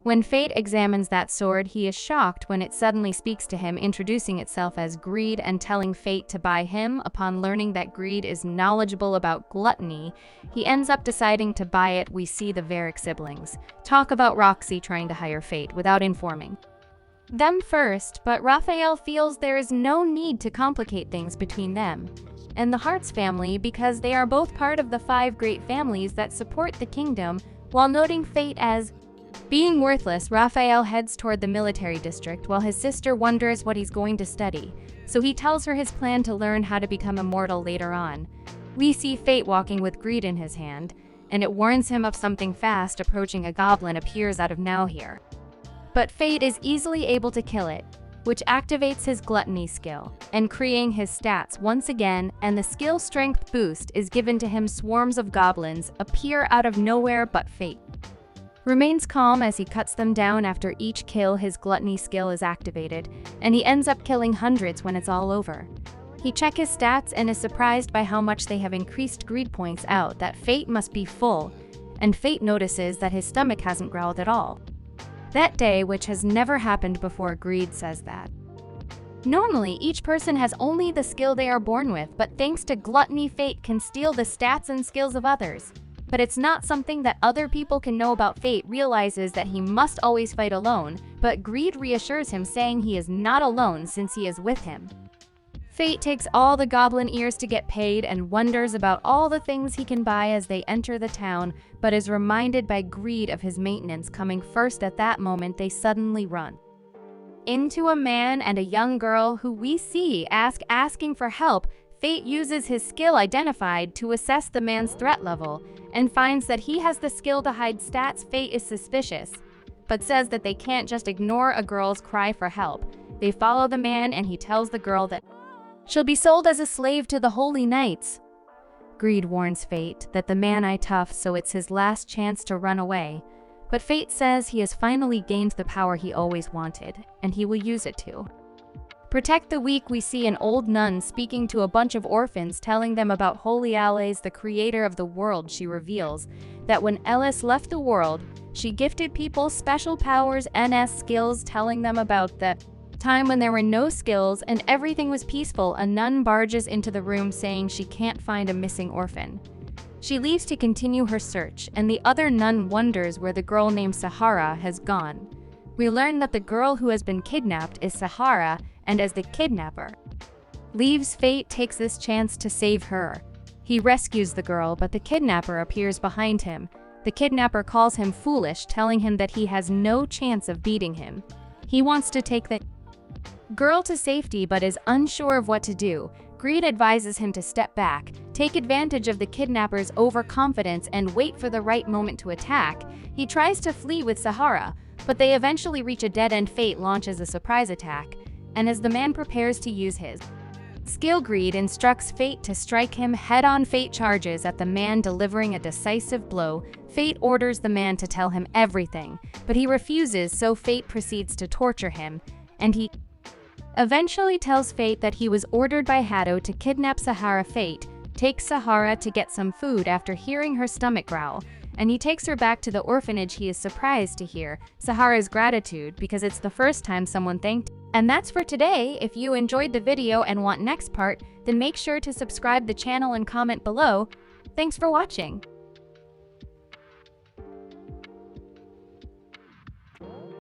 When Fate examines that sword, he is shocked when it suddenly speaks to him, introducing itself as greed and telling Fate to buy him. Upon learning that greed is knowledgeable about gluttony, he ends up deciding to buy it. We see the Varric siblings talk about Roxy trying to hire Fate without informing them first, but Raphael feels there is no need to complicate things between them and the Hearts family because they are both part of the 5 great families that support the kingdom. While noting Fate as being worthless, Raphael heads toward the military district while his sister wonders what he's going to study, so he tells her his plan to learn how to become immortal later on. We see Fate walking with greed in his hand, and it warns him of something fast approaching. A goblin appears out of nowhere, but Fate is easily able to kill it, which activates his gluttony skill, and creating his stats once again, and the skill strength boost is given to him. Swarms of goblins appear out of nowhere, but Fate remains calm as he cuts them down. After each kill, his gluttony skill is activated, and he ends up killing hundreds when it's all over. He checks his stats and is surprised by how much they have increased. Greed points out that Fate must be full, and Fate notices that his stomach hasn't growled at all that day, which has never happened before. Greed says that normally each person has only the skill they are born with, but thanks to gluttony, Fate can steal the stats and skills of others. But it's not something that other people can know about. Fate realizes that he must always fight alone, but Greed reassures him, saying he is not alone since he is with him. Fate takes all the goblin ears to get paid and wonders about all the things he can buy as they enter the town, but is reminded by Greed of his maintenance coming first. At that moment, they suddenly run into a man and a young girl who we see asking for help. Fate uses his skill Identified to assess the man's threat level and finds that he has the skill to hide stats. Fate is suspicious, but says that they can't just ignore a girl's cry for help. They follow the man and he tells the girl that she'll be sold as a slave to the Holy Knights. Greed warns Fate that the man is tough, so it's his last chance to run away. But Fate says he has finally gained the power he always wanted, and he will use it to protect the weak. We see an old nun speaking to a bunch of orphans, telling them about Holy Alice, the creator of the world. She reveals that when Ellis left the world, she gifted people special powers and skills, telling them about the time when there were no skills and everything was peaceful. A nun barges into the room saying she can't find a missing orphan. She leaves to continue her search, and the other nun wonders where the girl named Sahara has gone. We learn that the girl who has been kidnapped is Sahara, and as the kidnapper leaves, Fate takes this chance to save her. He rescues the girl, but the kidnapper appears behind him. The kidnapper calls him foolish, telling him that he has no chance of beating him. He wants to take the girl to safety but is unsure of what to do. Greed advises him to step back, take advantage of the kidnapper's overconfidence, and wait for the right moment to attack. He tries to flee with Sahara, but they eventually reach a dead end. Fate launches a surprise attack, and as the man prepares to use his skill, Greed instructs Fate to strike him head-on. Fate charges at the man, delivering a decisive blow. Fate orders the man to tell him everything, but he refuses, so Fate proceeds to torture him, and he eventually tells Fate that he was ordered by Hatto to kidnap Sahara. Fate takes Sahara to get some food after hearing her stomach growl, and he takes her back to the orphanage. He is surprised to hear Sahara's gratitude because it's the first time someone thanked him. And that's for today. If you enjoyed the video and want next part, then make sure to subscribe the channel and comment below. Thanks for watching.